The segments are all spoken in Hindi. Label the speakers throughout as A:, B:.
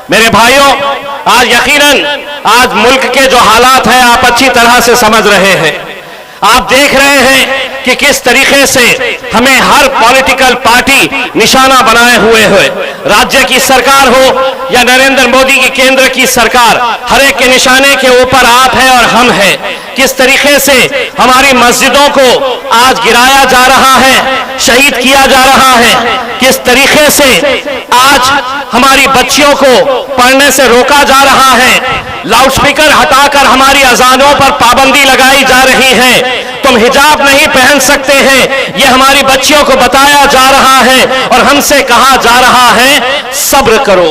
A: मेरे भाइयों, आज यकीनन आज मुल्क के जो हालात हैं आप अच्छी तरह से समझ रहे हैं। आप देख रहे हैं कि किस तरीके से हमें हर पॉलिटिकल पार्टी निशाना बनाए हुए है। राज्य की सरकार हो या नरेंद्र मोदी की केंद्र की सरकार, हर एक के निशाने के ऊपर आप है और हम है। किस तरीके से हमारी मस्जिदों को आज गिराया जा रहा है, शहीद किया जा रहा है। किस तरीके से आज हमारी बच्चियों को पढ़ने से रोका जा रहा है। लाउडस्पीकर हटाकर हमारी अजानों पर पाबंदी लगाई जा रही है। तुम हिजाब नहीं पहन सकते हैं, ये हमारी बच्चियों को बताया जा रहा है और हमसे कहा जा रहा है सब्र करो।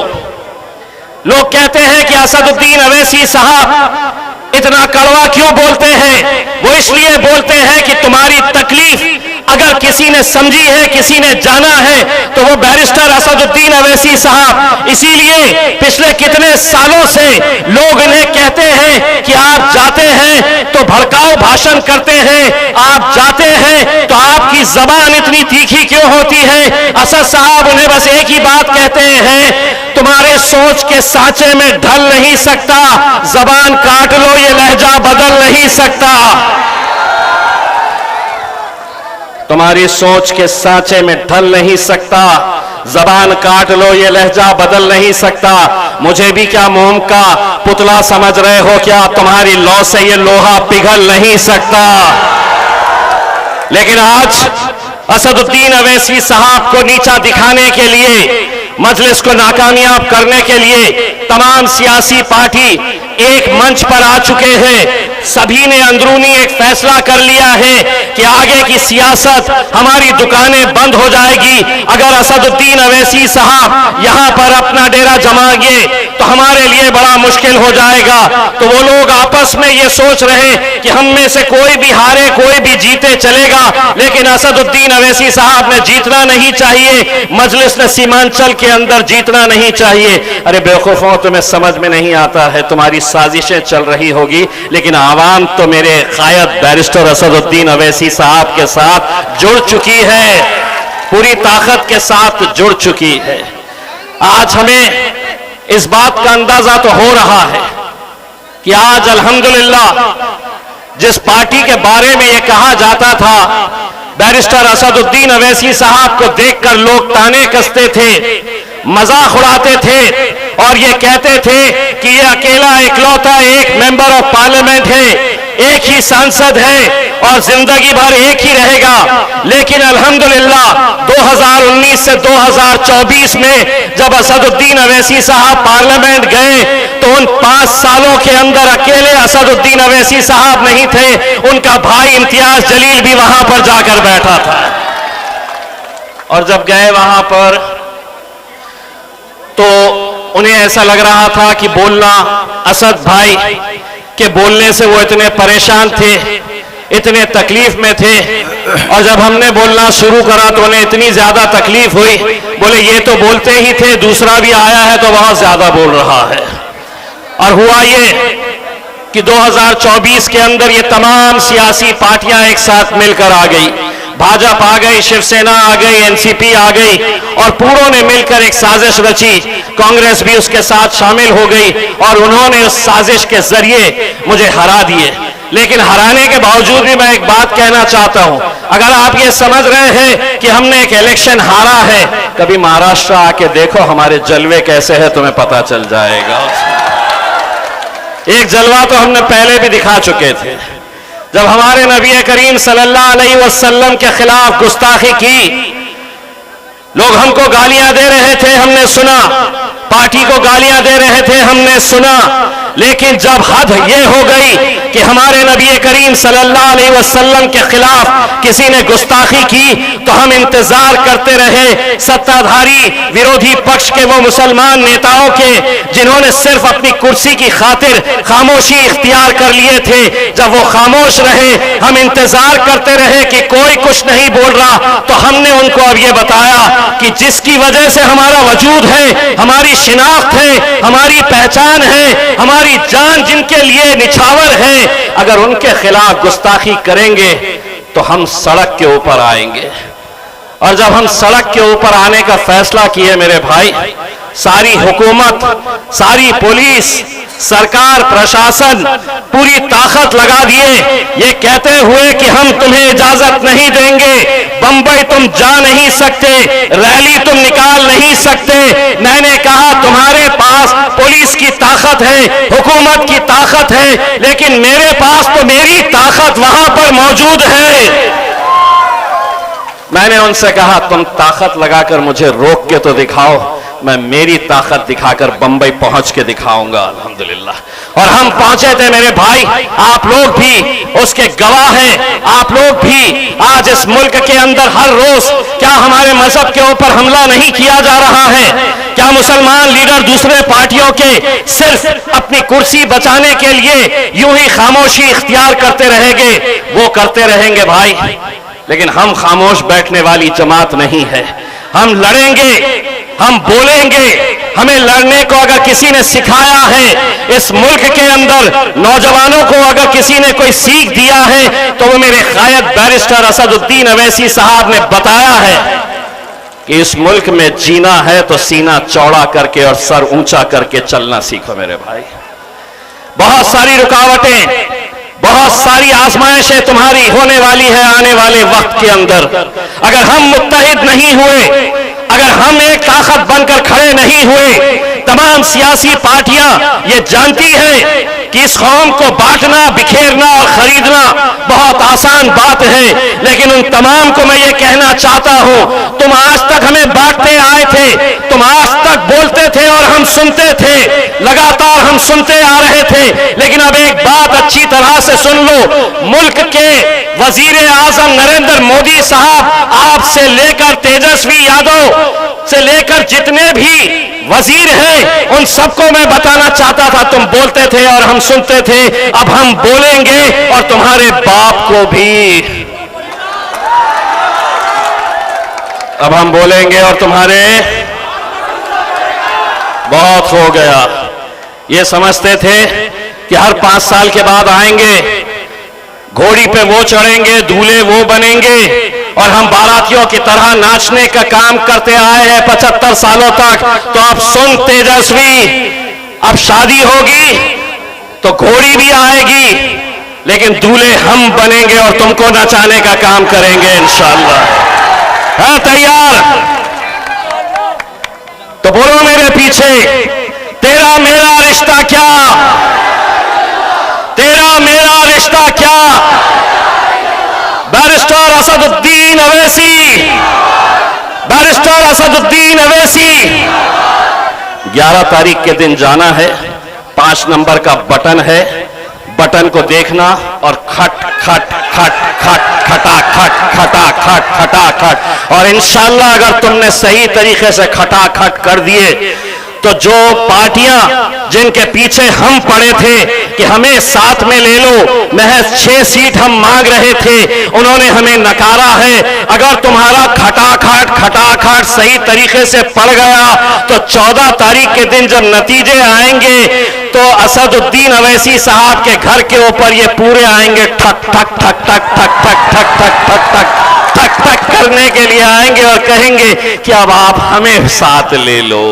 A: लोग कहते हैं कि असदुद्दीन अवैसी साहब इतना कड़वा क्यों बोलते हैं? वो इसलिए बोलते हैं कि तुम्हारी तकलीफ अगर किसी ने समझी है, किसी ने जाना है, तो वो बैरिस्टर असदुद्दीन अवैसी साहब। इसीलिए पिछले कितने सालों से लोग इन्हें कहते हैं कि आप जाते हैं तो भड़काऊ भाषण करते हैं, आप जाते हैं तो आपकी जबान इतनी तीखी क्यों होती है? असद साहब उन्हें बस एक ही बात कहते हैं, तुम्हारे सोच के सांचे में ढल नहीं सकता, जबान काट लो, ये लहजा बदल नहीं सकता। तुम्हारी सोच के सांचे में ढल नहीं सकता, जबान काट लो, ये लहजा बदल नहीं सकता। मुझे भी क्या मोम का पुतला समझ रहे हो क्या? तुम्हारी लौ से ये लोहा पिघल नहीं सकता। लेकिन आज असदुद्दीन अवैसी साहब को नीचा दिखाने के लिए, मजलिस को नाकामयाब करने के लिए तमाम सियासी पार्टी एक मंच पर आ चुके हैं। सभी ने अंदरूनी एक फैसला कर लिया है कि आगे की सियासत, हमारी दुकानें बंद हो जाएगी। अगर असदुद्दीन अवैसी साहब यहां पर अपना डेरा जमाएंगे तो हमारे लिए बड़ा मुश्किल हो जाएगा। तो वो लोग आपस में ये सोच रहे कि हम में से कोई भी हारे, कोई भी जीते चलेगा, लेकिन असदुद्दीन अवैसी साहब ने जीतना नहीं चाहिए, मजलिस ने सीमांचल के अंदर जीतना नहीं चाहिए। अरे बेवकूफों, तुम्हें समझ में नहीं आता है, तुम्हारी साजिशें चल रही होगी, लेकिन आवाम तो मेरे कायद बैरिस्टर असदुद्दीन अवैसी साहब के साथ जुड़ चुकी है, पूरी ताकत के साथ जुड़ चुकी है। आज हमें इस बात का अंदाजा तो हो रहा है कि आज अल्हम्दुलिल्लाह जिस पार्टी के बारे में यह कहा जाता था, बैरिस्टर असदुद्दीन अवैसी साहब को देखकर लोग ताने कसते थे, मजाक उड़ाते थे और ये कहते थे कि ये अकेला इकलौता एक मेंबर ऑफ पार्लियामेंट है, एक ही सांसद है और जिंदगी भर एक ही रहेगा। लेकिन अल्हम्दुलिल्लाह 2019 से 2024 में जब असदुद्दीन अवैसी साहब पार्लियामेंट गए तो उन 5 सालों के अंदर अकेले असदुद्दीन अवैसी साहब नहीं थे, उनका भाई इम्तियाज जलील भी वहां पर जाकर बैठा था। और जब गए वहां पर तो उन्हें ऐसा लग रहा था कि बोलना, असद भाई के बोलने से वो इतने परेशान थे, इतने तकलीफ में थे। और जब हमने बोलना शुरू करा तो उन्हें इतनी ज्यादा तकलीफ हुई, बोले ये तो बोलते ही थे, दूसरा भी आया है तो बहुत ज्यादा बोल रहा है। और हुआ ये कि 2024 के अंदर ये तमाम सियासी पार्टियां एक साथ मिलकर आ गई। भाजपा आ गई, शिवसेना आ गई, एनसीपी आ गई और पूरों ने मिलकर एक साजिश रची। कांग्रेस भी उसके साथ शामिल हो गई और उन्होंने उस साजिश के जरिए मुझे हरा दिए। लेकिन हराने के बावजूद भी मैं एक बात कहना चाहता हूं, अगर आप ये समझ रहे हैं कि हमने एक इलेक्शन हारा है, कभी महाराष्ट्र आके देखो हमारे जलवे कैसे है, तुम्हें पता चल जाएगा। एक जलवा तो हमने पहले भी दिखा चुके थे, जब हमारे नबी करीम सल्लल्लाहु अलैहि वसल्लम के खिलाफ गुस्ताखी की। लोग हमको गालियां दे रहे थे, हमने सुना, पार्टी को गालियां दे रहे थे, हमने सुना। लेकिन जब हद ये हो गई कि हमारे नबी करीम सल्लल्लाहु अलैहि वसल्लम के खिलाफ किसी ने गुस्ताखी की तो हम इंतजार करते रहे सत्ताधारी विरोधी पक्ष के वो मुसलमान नेताओं के, जिन्होंने सिर्फ अपनी कुर्सी की खातिर खामोशी इख्तियार कर लिए थे। जब वो खामोश रहे, हम इंतजार करते रहे कि कोई कुछ नहीं बोल रहा, तो हमने उनको अब ये बताया कि जिसकी वजह से हमारा वजूद है, हमारी शिनाख्त है, हमारी पहचान है, हमारी जान जिनके लिए निछावर है, अगर उनके खिलाफ गुस्ताखी करेंगे तो हम सड़क के ऊपर आएंगे। और जब हम सड़क के ऊपर आने का फैसला किए मेरे भाई, सारी हुकूमत, सारी पुलिस, सरकार, प्रशासन पूरी ताकत लगा दिए ये कहते हुए कि हम तुम्हें इजाजत नहीं देंगे, बंबई तुम जा नहीं सकते, रैली तुम निकाल नहीं सकते। मैंने कहा तुम्हारे पास पुलिस की ताकत है, हुकूमत की ताकत है, लेकिन मेरे पास तो मेरी ताकत वहां पर मौजूद है। मैंने उनसे कहा तुम ताकत लगाकर मुझे रोक के तो दिखाओ, मैं मेरी ताकत दिखाकर बंबई पहुंच के दिखाऊंगा अल्हम्दुलिल्लाह। और हम पहुंचे थे मेरे भाई, आप लोग भी उसके गवाह हैं। आप लोग भी आज इस मुल्क के अंदर हर रोज क्या हमारे मजहब के ऊपर हमला नहीं किया जा रहा है? क्या मुसलमान लीडर दूसरे पार्टियों के सिर्फ अपनी कुर्सी बचाने के लिए यूं ही खामोशी इख्तियार करते रहेंगे? वो करते रहेंगे भाई, लेकिन हम खामोश बैठने वाली जमात नहीं है। हम लड़ेंगे, हम बोलेंगे। हमें लड़ने को अगर किसी ने सिखाया है इस मुल्क के अंदर, नौजवानों को अगर किसी ने कोई सीख दिया है तो वो मेरे कायद बैरिस्टर असदुद्दीन अवैसी साहब ने बताया है कि इस मुल्क में जीना है तो सीना चौड़ा करके और सर ऊंचा करके चलना सीखो मेरे भाई। बहुत सारी रुकावटें, बहुत सारी आजमाइशें तुम्हारी होने वाली है आने वाले वक्त के अंदर। अगर हम मुत्तहिद नहीं हुए, अगर हम एक ताकत बनकर खड़े नहीं हुए, तमाम सियासी पार्टियां ये जानती हैं कि इस कौम को बांटना, बिखेरना और खरीदना बहुत आसान बात है, लेकिन उन तमाम को मैं ये कहना चाहता हूं, तुम आज तक हमें बांटते आए थे, तुम आज तक बोलते थे और हम सुनते थे, लगातार हम सुनते आ रहे थे, लेकिन अब एक बात अच्छी तरह से सुन लो, मुल्क के वजीर आजम नरेंद्र मोदी साहब आपसे लेकर तेजस्वी यादव से लेकर जितने भी वजीर हैं उन सबको मैं बताना चाहता था, तुम बोलते थे और हम सुनते थे, अब हम बोलेंगे और तुम्हारे बाप को भी, अब हम बोलेंगे और तुम्हारे, बहुत हो गया। ये समझते थे कि हर 5 साल के बाद आएंगे, घोड़ी पे वो चढ़ेंगे, दूल्हे वो बनेंगे और हम बारातियों की तरह नाचने का काम करते आए हैं 75 सालों तक। तो अब सुन तेजस्वी, अब शादी होगी तो घोड़ी भी आएगी, लेकिन दूल्हे हम बनेंगे और तुमको नचाने का काम करेंगे इंशाअल्लाह। है तैयार? तो बोलो मेरे पीछे, तेरा मेरा रिश्ता क्या, तेरा मेरा रिश्ता क्या? Barrister Asaduddin Owaisi, barrister Asaduddin Owaisi. 11 तारीख के दिन जाना है, 5 नंबर का बटन है, बटन को देखना और खट खट खट खट खटा खट खटा खट खटा खट, और इंशाअल्लाह अगर तुमने सही तरीके से खटा खट कर दिए तो जो पार्टियां जिनके पीछे हम पड़े थे कि हमें साथ में ले लो, महज 6 सीट हम मांग रहे थे, उन्होंने हमें नकारा है। अगर तुम्हारा खटाखट सही तरीके से पड़ गया तो 14 तारीख के दिन जब नतीजे आएंगे तो असदुद्दीन अवैसी साहब के घर के ऊपर ये पूरे आएंगे, ठक ठक ठक ठक ठक ठक ठक ठक ठक ठक ठक ठक करने के लिए आएंगे और कहेंगे कि अब आप हमें साथ ले लो।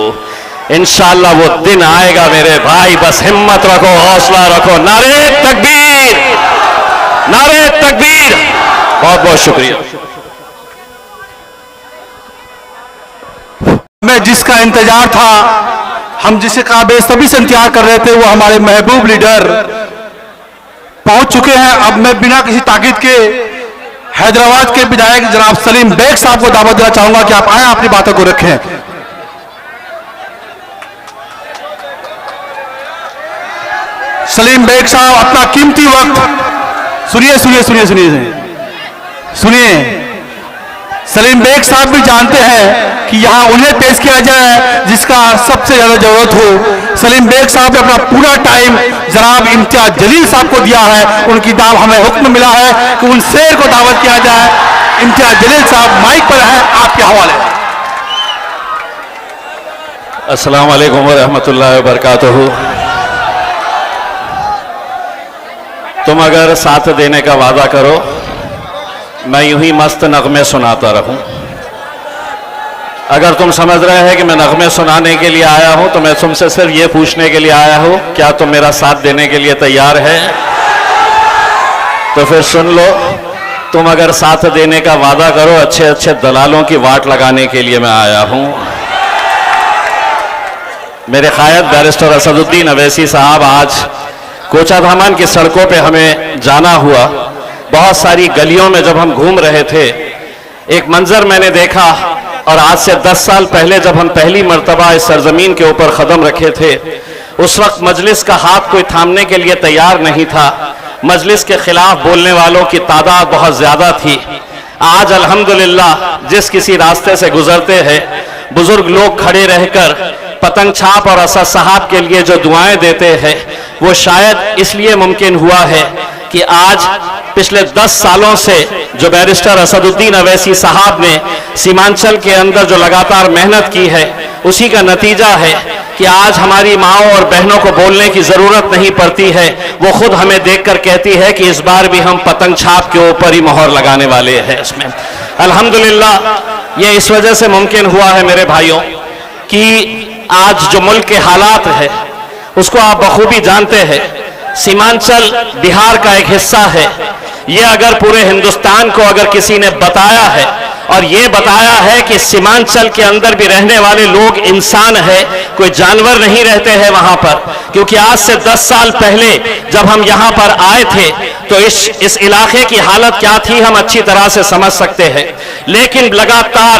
A: इंशाअल्लाह वो दिन आएगा मेरे भाई, बस हिम्मत रखो, हौसला रखो। नारे तकबीर, नारे तकबीर। बहुत बहुत शुक्रिया।
B: मैं जिसका इंतजार था, हम जिसे बेसब्री से इंतजार कर रहे थे, वो हमारे महबूब लीडर पहुंच चुके हैं। अब मैं बिना किसी ताकीद के हैदराबाद के विधायक जनाब सलीम बेग साहब को दावत देना चाहूंगा कि आप आए, अपनी बातों को रखें। सलीम बेग साहब अपना कीमती वक्त, सुनिए सुनिए सुनिए सुनिए सुनिए, सलीम बेग साहब भी जानते हैं कि यहां उन्हें पेश किया जाए जिसका सबसे ज्यादा जरूरत हो। सलीम बेग साहब ने अपना पूरा टाइम जनाब इम्तियाज जलील साहब को दिया है। उनकी दाव हमें हुक्म मिला है कि उन शेर को दावत किया जाए। इम्तियाज जलील साहब माइक पर हैं, आपके हवाले।
A: अस्सलाम वालेकुम व रहमतुल्लाहि व बरकातहू। तुम अगर साथ देने का वादा करो, मैं यूं ही मस्त नगमे सुनाता रहूं। अगर तुम समझ रहे हैं कि मैं नगमे सुनाने के लिए आया हूं तो मैं तुमसे सिर्फ ये पूछने के लिए आया हूं, क्या तुम मेरा साथ देने के लिए तैयार है? तो फिर सुन लो, तुम अगर साथ देने का वादा करो, अच्छे अच्छे दलालों की वाट लगाने के लिए मैं आया हूं। मेरे कायद बैरिस्टर असदुद्दीन अवैसी साहब, आज कोचाधामन की सड़कों पे हमें जाना हुआ। बहुत सारी गलियों में जब हम घूम रहे थे, एक मंजर मैंने देखा, और आज से 10 साल पहले जब हम पहली मर्तबा इस सरजमीन के ऊपर कदम रखे थे, उस वक्त मजलिस का हाथ कोई थामने के लिए तैयार नहीं था। मजलिस के खिलाफ बोलने वालों की तादाद बहुत ज्यादा थी। आज अल्हम्दुलिल्लाह जिस किसी रास्ते से गुजरते हैं, बुजुर्ग लोग खड़े रहकर पतंग छाप और असद साहब के लिए जो दुआएं देते हैं, वो शायद इसलिए मुमकिन हुआ है कि आज पिछले 10 सालों से जो बैरिस्टर असदुद्दीन अवैसी साहब ने सीमांचल के अंदर जो लगातार मेहनत की है, उसी का नतीजा है कि आज हमारी माओं और बहनों को बोलने की जरूरत नहीं पड़ती है। वो खुद हमें देखकर कहती है कि इस बार भी हम पतंग छाप के ऊपर ही मोहर लगाने वाले हैं। इसमें अल्हम्दुलिल्लाह ये इस वजह से मुमकिन हुआ है मेरे भाइयों कि आज जो मुल्क के हालात है उसको आप बखूबी जानते हैं। सीमांचल बिहार का एक हिस्सा है। ये अगर पूरे हिंदुस्तान को अगर किसी ने बताया है और ये बताया है कि सीमांचल के अंदर भी रहने वाले लोग इंसान है, कोई जानवर नहीं रहते हैं वहां पर, क्योंकि आज से 10 साल पहले जब हम यहां पर आए थे तो इस इलाके की हालत क्या थी हम अच्छी तरह से समझ सकते हैं। लेकिन लगातार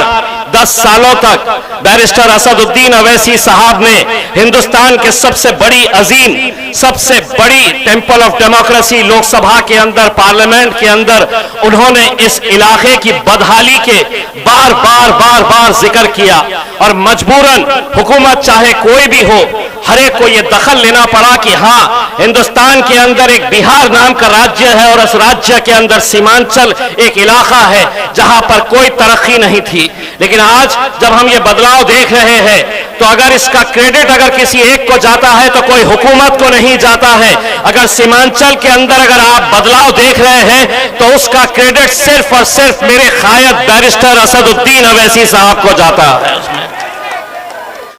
A: 10 सालों तक बैरिस्टर असदुद्दीन अवैसी साहब ने हिंदुस्तान के सबसे बड़ी अजीम, सबसे बड़ी टेंपल ऑफ डेमोक्रेसी लोकसभा के अंदर, पार्लियामेंट के अंदर उन्होंने इस इलाके की बदहाली के बार बार जिक्र किया, और मजबूरन हुकूमत चाहे कोई भी हो, हर एक को यह दखल लेना पड़ा कि हाँ, हिंदुस्तान के अंदर एक बिहार नाम का राज्य है और उस राज्य के अंदर सीमांचल एक इलाका है जहां पर कोई तरक्की नहीं थी। लेकिन आज जब हम ये बदलाव देख रहे हैं तो अगर इसका क्रेडिट अगर किसी एक को जाता है तो कोई हुकूमत को नहीं जाता है। अगर सीमांचल के अंदर अगर आप बदलाव देख रहे हैं तो उसका क्रेडिट सिर्फ और सिर्फ मेरे कायद बैरिस्टर असदुद्दीन अवैसी साहब को जाता है।